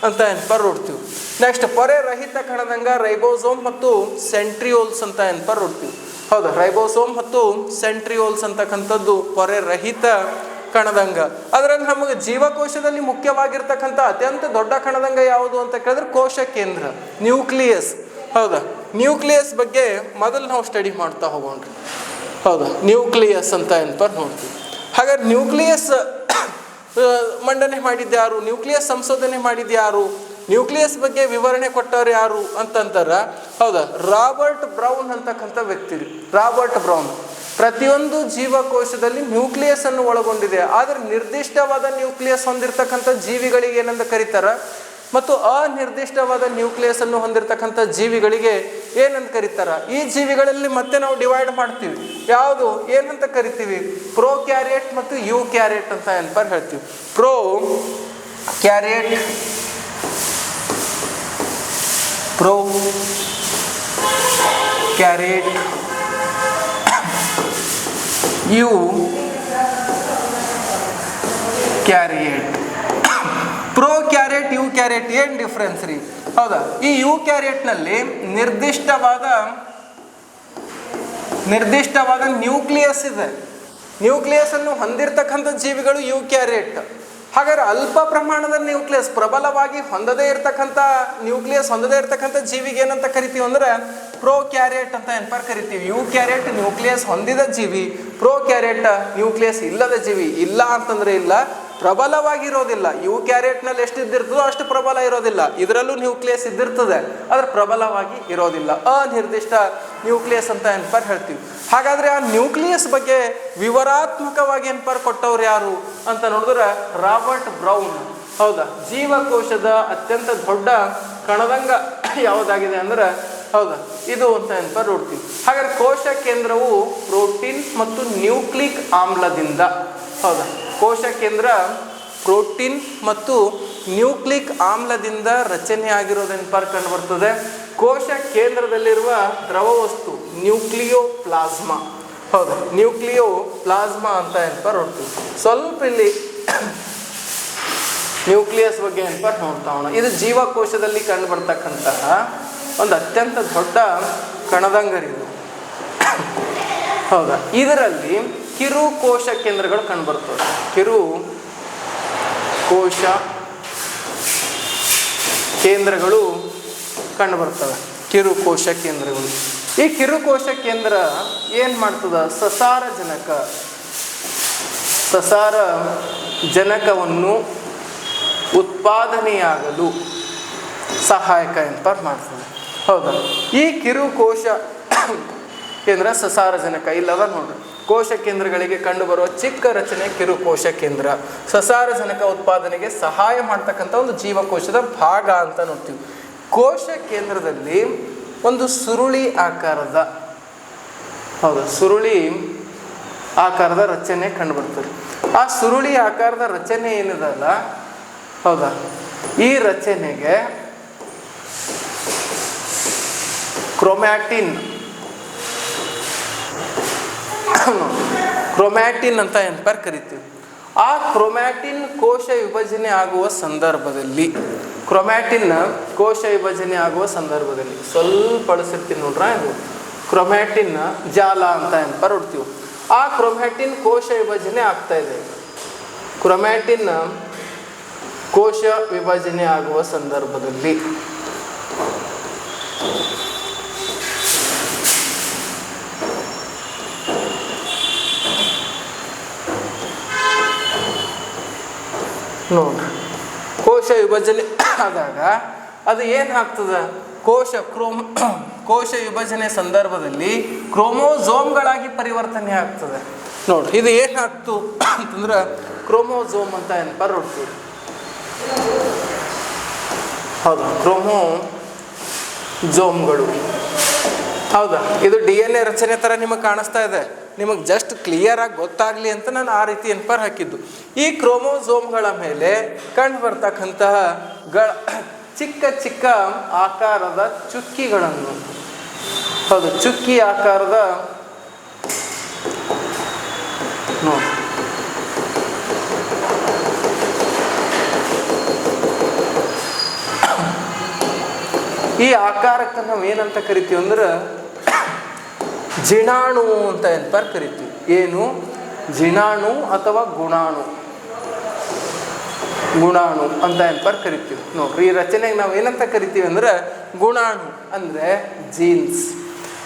ಅಂತ ಏನಪ್ಪ ನೋಡ್ತೀವಿ. ನೆಕ್ಸ್ಟ್ ಪೊರೆ ರಹಿತ ಕಣದಂಗ ರೈಬೋಸೋಮ್ ಮತ್ತು ಸೆಂಟ್ರಿಯೋಲ್ಸ್ ಅಂತ ಏನಪ್ಪ ನೋಡ್ತೀವಿ. ಹೌದಾ ರೈಬೋಸೋಮ್ ಮತ್ತು ಸೆಂಟ್ರಿಯೋಲ್ಸ್ ಅಂತಕ್ಕಂಥದ್ದು ಪೊರೆ ರಹಿತ ಕಣದಂಗ. ಅದರಲ್ಲಿ ನಮಗೆ ಜೀವಕೋಶದಲ್ಲಿ ಮುಖ್ಯವಾಗಿರ್ತಕ್ಕಂಥ ಅತ್ಯಂತ ದೊಡ್ಡ ಕಣದಂಗ ಯಾವುದು ಅಂತ ಕೇಳಿದ್ರೆ ಕೋಶ ಕೇಂದ್ರ, ನ್ಯೂಕ್ಲಿಯಸ್. ಹೌದಾ ನ್ಯೂಕ್ಲಿಯಸ್ ಬಗ್ಗೆ ಮೊದಲು ನಾವು ಸ್ಟಡಿ ಮಾಡ್ತಾ ಹೋಗೋಣ್ರಿ. ಹೌದಾ ನ್ಯೂಕ್ಲಿಯಸ್ ಅಂತ ಏನಪ್ಪ ನೋಡ್ತೀವಿ. ಹಾಗಾದ್ರೆ ನ್ಯೂಕ್ಲಿಯಸ್ ಮಂಡನೆ ಮಾಡಿದ್ದು ಯಾರು, ನ್ಯೂಕ್ಲಿಯಸ್ ಸಂಶೋಧನೆ ಮಾಡಿದ್ದು ಯಾರು, ನ್ಯೂಕ್ಲಿಯಸ್ ಬಗ್ಗೆ ವಿವರಣೆ ಕೊಟ್ಟವ್ರು ಯಾರು ಅಂತಂತಾರ. ಹೌದಾ ರಾಬರ್ಟ್ ಬ್ರೌನ್ ಅಂತಕ್ಕಂಥ ವ್ಯಕ್ತಿ. ರಾಬರ್ಟ್ ಬ್ರೌನ್ ಪ್ರತಿಯೊಂದು ಜೀವಕೋಶದಲ್ಲಿ ನ್ಯೂಕ್ಲಿಯಸ್ ಅನ್ನು ಒಳಗೊಂಡಿದೆ. ಆದರೆ ನಿರ್ದಿಷ್ಟವಾದ ನ್ಯೂಕ್ಲಿಯಸ್ ಹೊಂದಿರತಕ್ಕಂಥ ಜೀವಿಗಳಿಗೆ ಏನಂತ ಕರೀತಾರ ಮತ್ತು ಅನಿರ್ದಿಷ್ಟವಾದ ನ್ಯೂಕ್ಲಿಯಸ್ ಅನ್ನು ಹೊಂದಿರತಕ್ಕಂಥ ಜೀವಿಗಳಿಗೆ ಏನಂತ ಕರೀತಾರ. ಈ ಜೀವಿಗಳಲ್ಲಿ ಮತ್ತೆ ನಾವು ಡಿವೈಡ್ ಮಾಡ್ತೀವಿ. ಯಾವುದು ಏನಂತ ಕರಿತೀವಿ? ಪ್ರೋ ಕ್ಯಾರಿಯೇಟ್ ಮತ್ತು ಯು ಕ್ಯಾರಿಯೇಟ್ ಅಂತ ಏನಪ್ಪ ಹೇಳ್ತೀವಿ. Prokaryote, prokaryote, eukaryote. Prokaryote, eukaryote ಏನು ಡಿಫ್ರೆನ್ಸ್ ರೀ? ಹೌದಾ ಈ ಯು ಕ್ಯಾರಿಯೇಟ್ನಲ್ಲಿ ನಿರ್ದಿಷ್ಟವಾದ ನ್ಯೂಕ್ಲಿಯಸ್ ಇದೆ. ನ್ಯೂಕ್ಲಿಯಸ್ ಅನ್ನು ಹೊಂದಿರತಕ್ಕಂಥ ಜೀವಿಗಳು ಯು ಕ್ಯಾರಿಯೇಟ್. ಹಾಗಾದ್ರೆ ಅಲ್ಪ ಪ್ರಮಾಣದ ನ್ಯೂಕ್ಲಿಯಸ್, ಪ್ರಬಲವಾಗಿ ಹೊಂದದೇ ಇರತಕ್ಕಂಥ ನ್ಯೂಕ್ಲಿಯಸ್ ಹೊಂದದೇ ಇರತಕ್ಕಂಥ ಜೀವಿಗೆ ಏನಂತ ಕರಿತೀವಿ ಅಂದ್ರೆ ಪ್ರೋ ಕ್ಯಾರಿಯೇಟ್ ಅಂತ ಏನಪ್ಪ ಕರಿತೀವಿ. ಯು ಕ್ಯಾರಿಯೇಟ್ ನ್ಯೂಕ್ಲಿಯಸ್ ಹೊಂದಿದ ಜೀವಿ, ಪ್ರೋ ಕ್ಯಾರಿಯೇಟ್ ನ್ಯೂಕ್ಲಿಯಸ್ ಇಲ್ಲದ ಜೀವಿ. ಇಲ್ಲ ಅಂತಂದ್ರೆ ಇಲ್ಲ, ಪ್ರಬಲವಾಗಿರೋದಿಲ್ಲ. ಯು ಕ್ಯಾರಿಯೇಟ್ನಲ್ಲಿ ಎಷ್ಟು ಇದ್ದಿರ್ತದೋ ಅಷ್ಟು ಪ್ರಬಲ ಇರೋದಿಲ್ಲ. ಇದರಲ್ಲೂ ನ್ಯೂಕ್ಲಿಯಸ್ ಇದ್ದಿರ್ತದೆ, ಆದರೆ ಪ್ರಬಲವಾಗಿ ಇರೋದಿಲ್ಲ. ಅನಿರ್ದಿಷ್ಟ ನ್ಯೂಕ್ಲಿಯಸ್ ಅಂತ ಏನಪ್ಪ ಹೇಳ್ತೀವಿ. ಹಾಗಾದರೆ ಆ ನ್ಯೂಕ್ಲಿಯಸ್ ಬಗ್ಗೆ ವಿವರಾತ್ಮಕವಾಗಿ ಏನಪ್ಪ ಕೊಟ್ಟವ್ರು ಯಾರು ಅಂತ ನೋಡಿದ್ರೆ ರಾಬರ್ಟ್ ಬ್ರೌನ್. ಹೌದಾ ಜೀವಕೋಶದ ಅತ್ಯಂತ ದೊಡ್ಡ ಕಣದಂಗ ಯಾವುದಾಗಿದೆ ಅಂದ್ರೆ ಹೌದಾ ಇದು ಅಂತ ಏನಪ್ಪ ನೋಡ್ತೀವಿ. ಹಾಗಾದ್ರೆ ಕೋಶ ಕೇಂದ್ರವು ಪ್ರೋಟೀನ್ ಮತ್ತು ನ್ಯೂಕ್ಲಿಕ್ ಆಮ್ಲದಿಂದ, ಹೌದಾ ಕೋಶ ಕೇಂದ್ರ ಪ್ರೋಟೀನ್ ಮತ್ತು ನ್ಯೂಕ್ಲಿಕ್ ಆಮ್ಲದಿಂದ ರಚನೆ ಆಗಿರೋದೆನಪ್ಪ ಕಂಡು ಬರ್ತದೆ. ಕೋಶ ಕೇಂದ್ರದಲ್ಲಿರುವ ದ್ರವ ವಸ್ತು ನ್ಯೂಕ್ಲಿಯೋಪ್ಲಾಸ್ಮಾ. ಹೌದಾ ನ್ಯೂಕ್ಲಿಯೋಪ್ಲಾಸ್ಮಾ ಅಂತ ಏನಪ್ಪ ನೋಡ್ತೀವಿ. ಸ್ವಲ್ಪ ಇಲ್ಲಿ ನ್ಯೂಕ್ಲಿಯಸ್ ಬಗ್ಗೆ ಏನಪ್ಪ ನೋಡ್ತಾ ಹೋಗೋಣ. ಇದು ಜೀವಕೋಶದಲ್ಲಿ ಕಂಡು ಬರ್ತಕ್ಕಂತಹ ಒಂದು ಅತ್ಯಂತ ದೊಡ್ಡ ಕಣದಂಗರಿದು. ಹೌದಾ ಇದರಲ್ಲಿ ಕಿರು ಕೋಶ ಕೇಂದ್ರಗಳು ಕಂಡುಬರ್ತವೆ. ಕಿರು ಕೋಶ ಕೇಂದ್ರಗಳು ಕಂಡುಬರ್ತವೆ. ಕಿರು ಕೋಶ ಕೇಂದ್ರಗಳು. ಈ ಕಿರು ಕೋಶ ಕೇಂದ್ರ ಏನು ಮಾಡ್ತದ? ಸಸಾರ ಜನಕವನ್ನು ಉತ್ಪಾದನೆಯಾಗಲು ಸಹಾಯಕ ಏನಪ್ಪ ಮಾಡ್ತದೆ. ಹೌದಾ ಈ ಕಿರು ಕೋಶ ಕೇಂದ್ರ ಸಸಾರಜನಕ ಇಲ್ಲದ ನೋಡ್ರಿ. ಕೋಶ ಕೇಂದ್ರಗಳಿಗೆ ಕಂಡುಬರುವ ಚಿಕ್ಕ ರಚನೆ ಕಿರುಕೋಶ ಕೇಂದ್ರ. ಸಸಾರಜನಕ ಉತ್ಪಾದನೆಗೆ ಸಹಾಯ ಮಾಡ್ತಕ್ಕಂಥ ಒಂದು ಜೀವಕೋಶದ ಭಾಗ ಅಂತ ನೋಡ್ತೀವಿ. ಕೋಶ ಕೇಂದ್ರದಲ್ಲಿ ಒಂದು ಸುರುಳಿ ಆಕಾರದ, ಹೌದು ಸುರುಳಿ ಆಕಾರದ ರಚನೆ ಕಂಡುಬರ್ತದೆ. ಆ ಸುರುಳಿ ಆಕಾರದ ರಚನೆ ಏನಿದಲ್ಲ, ಹೌದಾ ಈ ರಚನೆಗೆ ಕ್ರೊಮ್ಯಾಟಿನ್ ಕ್ರೊಮ್ಯಾಟಿನ್ ಅಂತ ಏನಪ್ಪ ಕರಿತೀವಿ. ಆ ಕ್ರೊಮ್ಯಾಟಿನ್ ಕೋಶ ವಿಭಜನೆ ಆಗುವ ಸಂದರ್ಭದಲ್ಲಿ ಸ್ವಲ್ಪ ಅಳಿಸಿರ್ತೀನಿ ನೋಡ್ರ, ಇದು ಕ್ರೊಮ್ಯಾಟಿನ್ ಜಾಲ ಅಂತ ಏನಪ್ಪ ನೋಡ್ತೀವಿ. ಆ ಕ್ರೊಮ್ಯಾಟಿನ್ ಕೋಶ ವಿಭಜನೆ ಆಗ್ತಾ ಇದೆ. ಕ್ರೊಮ್ಯಾಟಿನ್ ಕೋಶ ವಿಭಜನೆ ಆಗುವ ಸಂದರ್ಭದಲ್ಲಿ ನೋಡ್ರಿ, ಕೋಶ ವಿಭಜನೆ ಆದಾಗ ಅದು ಏನಾಗ್ತದೆ, ಕೋಶ ವಿಭಜನೆ ಸಂದರ್ಭದಲ್ಲಿ ಕ್ರೋಮೋಸೋಮ್ಗಳಾಗಿ ಪರಿವರ್ತನೆ ಆಗ್ತದೆ. ನೋಡ್ರಿ, ಇದು ಏನಾಗ್ತು ಅಂತಂದ್ರೆ ಕ್ರೋಮೋಸೋಮ್ ಅಂತ ಏನಪ್ಪ ನೋಡ್ತೀವಿ. ಹೌದಾ, ಕ್ರೋಮೋಸೋಮ್ಗಳು. ಹೌದಾ, ಇದು DNA ರಚನೆ ಥರ ನಿಮಗೆ ಕಾಣಿಸ್ತಾ ಇದೆ. ನಿಮಗೆ ಜಸ್ಟ್ ಕ್ಲಿಯರಾಗಿ ಗೊತ್ತಾಗಲಿ ಅಂತ ನಾನು ಆ ರೀತಿ ಎನ್ಪರ್ ಹಾಕಿದ್ದು. ಈ ಕ್ರೋಮೋಸೋಮ್ಗಳ ಮೇಲೆ ಕಂಡು ಬರ್ತಕ್ಕಂತಹ ಚಿಕ್ಕ ಚಿಕ್ಕ ಆಕಾರದ ಚುಕ್ಕಿಗಳನ್ನು, ಹೌದು, ಚುಕ್ಕಿ ಆಕಾರದ ನೋಡಿ, ಈ ಆಕಾರಕ್ಕೆ ನಾವು ಏನಂತ ಕರಿತೀವಿ ಅಂದ್ರೆ ಜಿಣಾಣು ಅಂತ ಏನಪ್ಪ ಕರಿತೀವಿ. ಏನು? ಜಿಣಾಣು ಅಥವಾ ಗುಣಾಣು ಅಂತ ಏನಪ್ಪ ಕರಿತೀವಿ. ನೋಡ್ರಿ, ಈ ರಚನೆಗೆ ನಾವು ಏನಂತ ಕರಿತೀವಿ ಅಂದ್ರೆ ಗುಣಾಣು ಅಂದ್ರೆ ಜೀನ್ಸ್.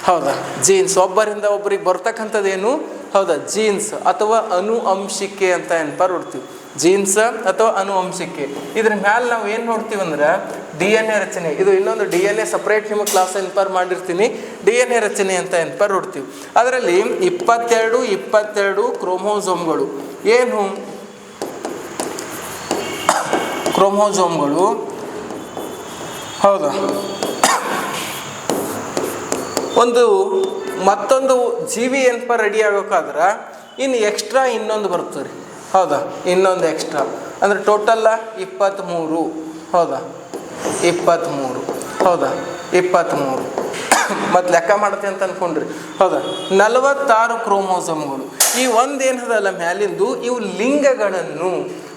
ಹೌದಾ, ಜೀನ್ಸ್ ಒಬ್ಬರಿಂದ ಒಬ್ಬರಿಗೆ ಬರ್ತಕ್ಕಂಥದ್ದೇನು, ಹೌದಾ, ಜೀನ್ಸ್ ಅಥವಾ ಅನುವಂಶಿಕೆ ಅಂತ ಏನಪ್ಪ ನೋಡ್ತೀವಿ. ಜೀನ್ಸ್ ಅಥವಾ ಅನುವಂಶಿಕೆ. ಇದ್ರ ಮ್ಯಾಲೆ ನಾವು ಏನು ನೋಡ್ತೀವಿ ಅಂದ್ರೆ DNA ರಚನೆ. ಇದು ಇನ್ನೊಂದು DNA ಸಪ್ರೇಟ್ ನಿಮಗೆ ಕ್ಲಾಸ್ ಎನ್ಪರ್ ಮಾಡಿರ್ತೀನಿ. DNA ರಚನೆ ಅಂತ ಎನ್ಪರ್ ನೋಡ್ತೀವಿ. ಅದರಲ್ಲಿ 22 ಕ್ರೋಮೋಸೋಮ್ಗಳು. ಏನು ಕ್ರೋಮೋಸೋಮ್ಗಳು? ಹೌದಾ, ಮತ್ತೊಂದು ಜೀವಿ ಏನಪ್ಪ ರೆಡಿ ಆಗೋಕ್ಕಾದ್ರೆ ಇನ್ನು ಎಕ್ಸ್ಟ್ರಾ ಇನ್ನೊಂದು ಬರ್ತದೆ. ಹೌದಾ, ಇನ್ನೊಂದು ಎಕ್ಸ್ಟ್ರಾ ಅಂದರೆ ಟೋಟಲ್ಲ 23. ಹೌದಾ, 23. ಹೌದಾ, 23 ಮತ್ತು ಲೆಕ್ಕ ಮಾಡುತ್ತೆ ಅಂತ ಅಂದ್ಕೊಂಡ್ರಿ. ಹೌದಾ, 46 ಕ್ರೋಮೋಸೋಮ್ಗಳು. ಈ ಒಂದೇನದಲ್ಲ ಮ್ಯಾಲಿಂದು, ಇವು ಲಿಂಗಗಳನ್ನು,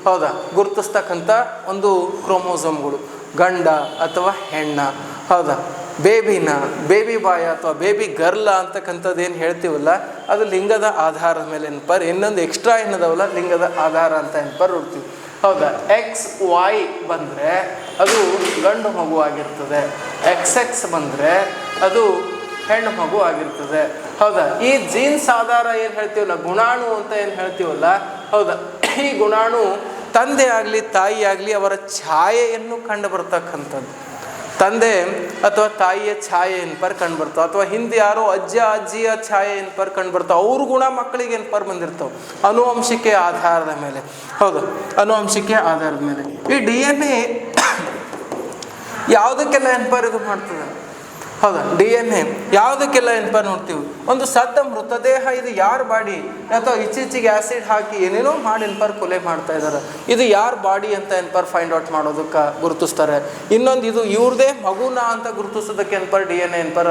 ಹೌದಾ, ಗುರುತಿಸ್ತಕ್ಕಂಥ ಒಂದು ಕ್ರೋಮೋಸೋಮ್ಗಳು. ಗಂಡ ಅಥವಾ ಹೆಣ್ಣ, ಹೌದಾ, ಬೇಬಿ ಬಾಯ್ ಅಥವಾ ಬೇಬಿ ಗರ್ಲ ಅಂತಕ್ಕಂಥದ್ದು ಏನು ಹೇಳ್ತೀವಲ್ಲ, ಅದು ಲಿಂಗದ ಆಧಾರದ ಮೇಲೆ ಎನ್ಪರ್. ಇನ್ನೊಂದು ಎಕ್ಸ್ಟ್ರಾ ಏನದವಲ್ಲ, ಲಿಂಗದ ಆಧಾರ ಅಂತ ಎನ್ಪರ್ ನೋಡ್ತೀವಿ. ಹೌದಾ, XY ಬಂದರೆ ಅದು ಗಂಡು ಮಗು ಆಗಿರ್ತದೆ, XX ಬಂದರೆ ಅದು ಹೆಣ್ಣು ಮಗು ಆಗಿರ್ತದೆ. ಹೌದಾ, ಈ ಜೀನ್ಸ್ ಆಧಾರ ಏನು ಹೇಳ್ತೀವಲ್ಲ, ಗುಣಾಣು ಅಂತ ಏನು ಹೇಳ್ತೀವಲ್ಲ, ಹೌದಾ, ಈ ಗುಣಾಣು ತಂದೆ ಆಗಲಿ ತಾಯಿ ಆಗಲಿ ಅವರ ಛಾಯೆಯನ್ನು ಕಂಡು ಬರ್ತಕ್ಕಂಥದ್ದು. ತಂದೆ ಅಥವಾ ತಾಯಿಯ ಛಾಯೆ ಎನ್ಪರ್ ಕಂಡು ಬರ್ತಾವೆ, ಅಥವಾ ಹಿಂದೆ ಯಾರೋ ಅಜ್ಜಿಯ ಛಾಯೆ ಎನ್ಪರ್ ಕಂಡು ಬರ್ತಾವೆ. ಅವ್ರ ಗುಣ ಮಕ್ಕಳಿಗೆ ಎನ್ಪರ್ ಬಂದಿರ್ತಾವೆ ಅನುವಂಶಿಕೆ ಆಧಾರದ ಮೇಲೆ. ಹೌದು, ಅನುವಂಶಿಕೆ ಆಧಾರದ ಮೇಲೆ ಈ DNA ಯಾವುದಕ್ಕೆಲ್ಲ ಎನ್ಪರ್ ಇದು ಮಾಡ್ತದೆ? ಹೌದಾ, DNA ಯಾವುದಕ್ಕೆಲ್ಲ ಎನ್ಪರ್ ನೋಡ್ತೀವಿ? ಒಂದು ಸತ್ತ ಮೃತದೇಹ, ಇದು ಯಾರ ಬಾಡಿ, ಅಥವಾ ಇತ್ತೀಚೆಗೆ ಆ್ಯಸಿಡ್ ಹಾಕಿ ಏನೇನೋ ಮಾಡಿ ಎನ್ಪರ್ ಕೊಲೆ ಮಾಡ್ತಾ ಇದ್ದಾರೆ, ಇದು ಯಾರ ಬಾಡಿ ಅಂತ ಎನ್ಪರ್ ಫೈಂಡ್ ಔಟ್ ಮಾಡೋದಕ್ಕೆ ಗುರುತಿಸ್ತಾರೆ. ಇನ್ನೊಂದು ಇದು ಇವ್ರದೇ ಮಗುನ ಅಂತ ಗುರುತಿಸೋದಕ್ಕೆ ಎನ್ಪರ್ DNA ಎನ್ಪರ್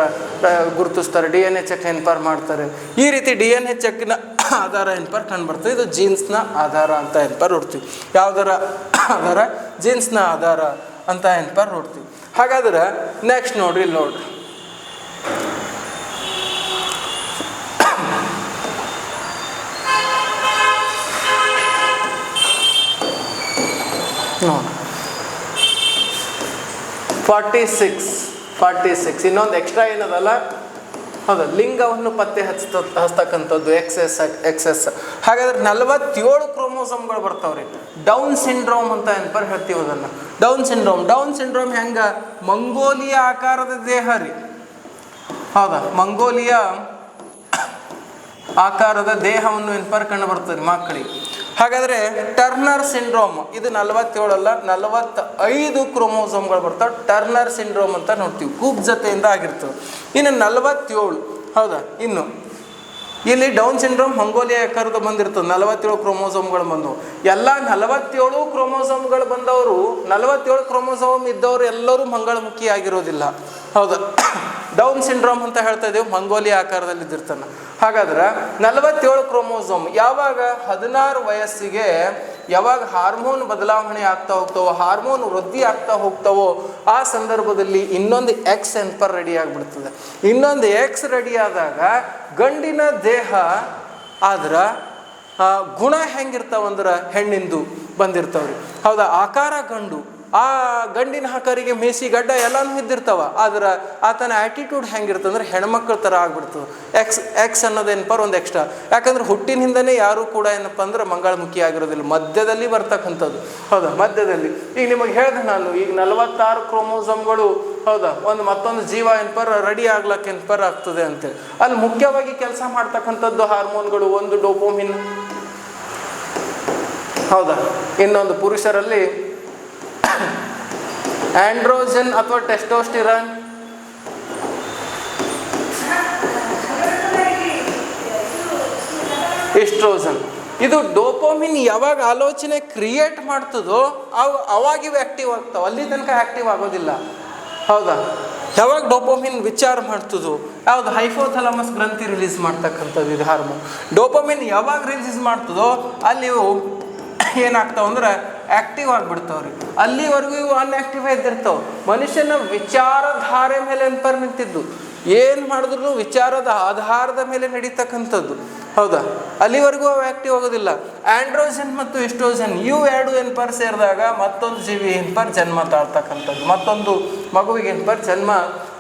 ಗುರುತಿಸ್ತಾರೆ, DNA ಚೆಕ್ ಎನ್ಪರ್ ಮಾಡ್ತಾರೆ. ಈ ರೀತಿ DNA ಚೆಕ್ನ ಆಧಾರ ಎನ್ಪರ್ ಕಂಡು ಬರ್ತದೆ. ಇದು ಜೀನ್ಸ್ನ ಆಧಾರ ಅಂತ ಎನ್ಪರ್ ನೋಡ್ತೀವಿ. ಯಾವುದರ ಆಧಾರ? ಜೀನ್ಸ್ನ ಆಧಾರ ಅಂತ ಎನ್ಪರ್ ನೋಡ್ತೀವಿ. ಹಾಗಾದ್ರೆ ನೆಕ್ಸ್ಟ್ ನೋಡ್ರಿ, ಇಲ್ಲಿ ನೋಡ್ರಿ, ನೋಡಿ 46 ಇನ್ನೊಂದು ಎಕ್ಸ್ಟ್ರಾ ಏನದಲ್ಲ, ಹೌದಾ, ಲಿಂಗವನ್ನು ಪತ್ತೆ ಹಚ್ತಕ್ಕಂಥದ್ದು XS. ಹಾಗಾದ್ರೆ 47 ಕ್ರೋಮೋಸೋಮ್ಗಳು ಬರ್ತಾವ್ರಿ. ಡೌನ್ ಸಿಂಡ್ರೋಮ್ ಅಂತ ಎನ್ಪರ್ ಹೇಳ್ತೀವಿ ಅದನ್ನು. ಡೌನ್ ಸಿಂಡ್ರೋಮ್ ಹೆಂಗ? ಮಂಗೋಲಿಯಾ ಆಕಾರದ ದೇಹ ರೀ. ಹೌದಾ, ಮಂಗೋಲಿಯಾ ಆಕಾರದ ದೇಹವನ್ನು ಎನ್ಪರ್ ಕಂಡು ಬರ್ತದೆ ಮಕ್ಕಳಿಗೆ. ಹಾಗಾದರೆ ಟರ್ನರ್ ಸಿಂಡ್ರೋಮ್, ಇದು 47 ಅಲ್ಲ 45 ಕ್ರೋಮೋಸೋಮ್ಗಳು ಬರ್ತಾವೆ. ಟರ್ನರ್ ಸಿಂಡ್ರೋಮ್ ಅಂತ ನೋಡ್ತೀವಿ, ಕುಬ್ಜತೆಯಿಂದ ಆಗಿರ್ತವೆ. ಇನ್ನು 47, ಹೌದಾ, ಇನ್ನು ಇಲ್ಲಿ ಡೌನ್ ಸಿಂಡ್ರೋಮ್ ಮಂಗೋಲಿಯಾ ಕರೆದು ಬಂದಿರ್ತದೆ, 47 ಕ್ರೋಮೋಸೋಮ್ಗಳು ಬಂದವು. ಎಲ್ಲ 47 ಕ್ರೋಮೋಸೋಮ್ಗಳು ಬಂದವರು, 47 ಕ್ರೋಮೋಸೋಮ್ ಇದ್ದವರು ಎಲ್ಲರೂ ಮಂಗಳಮುಖಿ ಆಗಿರೋದಿಲ್ಲ. ಹೌದಾ? ಡೌನ್ ಸಿಂಡ್ರೋಮ್ ಅಂತ ಹೇಳ್ತಾ ಇದ್ದೇವೆ, ಮಂಗೋಲಿಯಾ ಆಕಾರದಲ್ಲಿ ಇದ್ದಿರ್ತಾನೆ. ಹಾಗಾದ್ರೆ 47 ಕ್ರೋಮೋಸೋಮ್ ಯಾವಾಗ 16 ವಯಸ್ಸಿಗೆ ಯಾವಾಗ ಹಾರ್ಮೋನ್ ಬದಲಾವಣೆ ಆಗ್ತಾ ಹೋಗ್ತಾವೋ, ಹಾರ್ಮೋನ್ ವೃದ್ಧಿ ಆಗ್ತಾ ಹೋಗ್ತಾವೋ, ಆ ಸಂದರ್ಭದಲ್ಲಿ ಇನ್ನೊಂದು ಎಕ್ಸ್ ಎನ್ಪರ್ ರೆಡಿ ಆಗಿಬಿಡ್ತದೆ. ಇನ್ನೊಂದು ಎಕ್ಸ್ ರೆಡಿ ಆದಾಗ ಗಂಡಿನ ದೇಹ ಆದ್ರೆ ಗುಣ ಹೆಂಗಿರ್ತಾವಂದ್ರೆ ಹೆಣ್ಣಿಂದು ಬಂದಿರ್ತಾವ್ರಿ. ಹೌದಾ? ಆಕಾರ ಗಂಡು, ಆ ಗಂಡಿನ ಆಕಾರಿಗೆ ಮೀಸಿ ಗಡ್ಡ ಎಲ್ಲಾನು ಇದ್ದಿರ್ತಾವ. ಆದ್ರೆ ಆತನ ಆ್ಯಟಿಟ್ಯೂಡ್ ಹೆಂಗಿರ್ತಂದ್ರೆ ಹೆಣ್ಮಕ್ಳ ಥರ ಆಗ್ಬಿಡ್ತದೆ. ಎಕ್ಸ್ ಅನ್ನೋದೇನಪ್ಪ ಒಂದು ಎಕ್ಸ್ಟ್ರಾ. ಯಾಕಂದ್ರೆ ಹುಟ್ಟಿನಿಂದನೇ ಯಾರೂ ಕೂಡ ಏನಪ್ಪ ಅಂದ್ರೆ ಮಂಗಳಮುಖಿ ಆಗಿರೋದಿಲ್ಲ, ಮಧ್ಯದಲ್ಲಿ ಬರ್ತಕ್ಕಂಥದ್ದು. ಹೌದಾ? ಮಧ್ಯದಲ್ಲಿ ಈಗ ನಿಮಗೆ ಹೇಳಿದೆ ನಾನು, ಈಗ 46 ಕ್ರೋಮೋಸೋಮ್ಗಳು ಹೌದಾ ಒಂದು ಮತ್ತೊಂದು ಜೀವ ಏನಪರ್ ರೆಡಿ ಆಗ್ಲಕ್ಕೆ ಏನಪರ್ ಆಗ್ತದೆ ಅಂತೇಳಿ. ಅಲ್ಲಿ ಮುಖ್ಯವಾಗಿ ಕೆಲಸ ಮಾಡ್ತಕ್ಕಂಥದ್ದು ಹಾರ್ಮೋನ್ಗಳು. ಒಂದು ಡೋಪೋಮಿನ್, ಹೌದಾ, ಇನ್ನೊಂದು ಪುರುಷರಲ್ಲಿ ಆಂಡ್ರೋಜನ್ ಅಥವಾ ಟೆಸ್ಟೋಸ್ಟಿರಾನ್, ಎಸ್ಟ್ರೋಜನ್. ಇದು ಡೋಪೋಮಿನ್ ಯಾವಾಗ ಆಲೋಚನೆ ಕ್ರಿಯೇಟ್ ಮಾಡ್ತದೋ ಅವಾಗ ಇವು ಆ್ಯಕ್ಟಿವ್ ಆಗ್ತಾವೆ, ಅಲ್ಲಿ ತನಕ ಆ್ಯಕ್ಟಿವ್ ಆಗೋದಿಲ್ಲ. ಹೌದಾ? ಯಾವಾಗ ಡೋಪೋಮಿನ್ ವಿಚಾರ ಮಾಡ್ತದೋ, ಯಾವುದು ಹೈಪೋಥಾಲಮಸ್ ಗ್ರಂಥಿ ರಿಲೀಸ್ ಮಾಡ್ತಕ್ಕಂಥದ್ದು ಇದು ಹಾರ್ಮೋನ್. ಡೋಪೋಮಿನ್ ಯಾವಾಗ ರಿಲೀಸ್ ಮಾಡ್ತದೋ ಅಲ್ಲಿ ಇವು ಏನಾಗ್ತಾವಂದ್ರೆ ಆ್ಯಕ್ಟಿವ್ ಆಗಿಬಿಡ್ತಾವ್ರಿ. ಅಲ್ಲಿವರೆಗೂ ಇವು ಅನ್ಆ್ಯಕ್ಟಿವ್ ಇದ್ದಿರ್ತಾವೆ. ಮನುಷ್ಯನ ವಿಚಾರಧಾರೆ ಮೇಲೆ ಏನಪರ್ ನಿಂತಿದ್ದು, ಏನು ಮಾಡಿದ್ರು ವಿಚಾರದ ಆಧಾರದ ಮೇಲೆ ನಡೀತಕ್ಕಂಥದ್ದು. ಹೌದಾ? ಅಲ್ಲಿವರೆಗೂ ಅವು ಆ್ಯಕ್ಟಿವ್ ಆಗೋದಿಲ್ಲ. ಆಂಡ್ರೋಜನ್ ಮತ್ತು ಎಸ್ಟ್ರೋಜನ್ ಇವು ಎರಡು ಏನಪರ್ ಸೇರಿದಾಗ ಮತ್ತೊಂದು ಜೀವಿ ಏನಪರ್ ಜನ್ಮ ತಾಳ್ತಕ್ಕಂಥದ್ದು, ಮತ್ತೊಂದು ಮಗುವಿಗೆ ಏನಪರ್ ಜನ್ಮ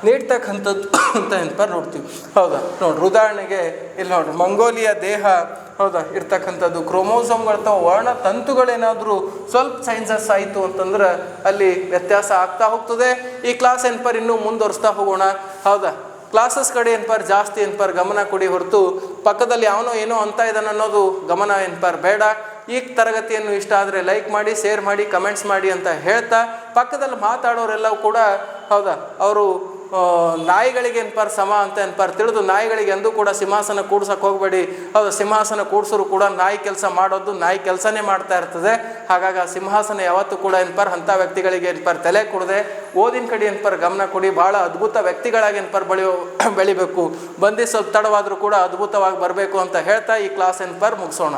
ನೀಡ್ತಕ್ಕಂಥದ್ದು ಅಂತ ಏನಪರ್ ನೋಡ್ತೀವಿ. ಹೌದಾ? ನೋಡ್ರಿ, ಉದಾಹರಣೆಗೆ ಇಲ್ಲಿ ನೋಡ್ರಿ, ಮಂಗೋಲಿಯಾ ದೇಹ ಹೌದಾ ಇರ್ತಕ್ಕಂಥದ್ದು ಕ್ರೋಮೋಸೋಮ್ಗಳು ಅಥವಾ ವರ್ಣತಂತುಗಳೇನಾದರೂ ಸ್ವಲ್ಪ ಚೇಂಜಸ್ ಆಯಿತು ಅಂತಂದ್ರೆ ಅಲ್ಲಿ ವ್ಯತ್ಯಾಸ ಆಗ್ತಾ ಹೋಗ್ತದೆ. ಈ ಕ್ಲಾಸ್ ಏನಪರ್ ಇನ್ನೂ ಮುಂದುವರಿಸ್ತಾ ಹೋಗೋಣ. ಹೌದಾ? ಕ್ಲಾಸಸ್ ಕಡೆ ಏನಪರ್ ಜಾಸ್ತಿ ಏನಪರ್ ಗಮನ ಕೊಡಿ ಹೊರತು ಪಕ್ಕದಲ್ಲಿ ಯಾವನೋ ಏನೋ ಅಂತ ಇದ್ದಾನೆ ಅನ್ನೋದು ಗಮನ ಏನಪರ್ ಬೇಡ. ಈ ತರಗತಿಯನ್ನು ಇಷ್ಟ ಆದರೆ ಲೈಕ್ ಮಾಡಿ, ಶೇರ್ ಮಾಡಿ, ಕಮೆಂಟ್ಸ್ ಮಾಡಿ ಅಂತ ಹೇಳ್ತಾ, ಪಕ್ಕದಲ್ಲಿ ಮಾತಾಡೋರೆಲ್ಲವೂ ಕೂಡ ಹೌದಾ ಅವರು ನಾಯಿಗಳಿಗೆ ಏನಪರ್ ಸಮ ಅಂತ ಏನಪರ್ ತಿಳಿದು ನಾಯಿಗಳಿಗೆ ಎಂದೂ ಕೂಡ ಸಿಂಹಾಸನ ಕೂಡ್ಸಕ್ಕೆ ಹೋಗಬೇಡಿ. ಹೌದು, ಸಿಂಹಾಸನ ಕೂಡ್ಸೋರು ಕೂಡ ನಾಯಿ ಕೆಲಸ ಮಾಡೋದು ನಾಯಿ ಕೆಲಸನೇ ಮಾಡ್ತಾ ಇರ್ತದೆ. ಹಾಗಾಗಿ ಆ ಸಿಂಹಾಸನ ಯಾವತ್ತೂ ಕೂಡ ಏನಪರ್ ಅಂಥ ವ್ಯಕ್ತಿಗಳಿಗೆ ಏನಪರ್ ತಲೆ ಕೊಡದೆ ಓದಿನ ಕಡೆ ಏನಪರ್ ಗಮನ ಕೊಡಿ. ಭಾಳ ಅದ್ಭುತ ವ್ಯಕ್ತಿಗಳಾಗಿ ಏನಪರ್ ಬೆಳಿಬೇಕು. ಬಂದು ಸ್ವಲ್ಪ ತಡವಾದರೂ ಕೂಡ ಅದ್ಭುತವಾಗಿ ಬರಬೇಕು ಅಂತ ಹೇಳ್ತಾ ಈ ಕ್ಲಾಸ್ ಏನಪರ್ ಮುಗಿಸೋಣ.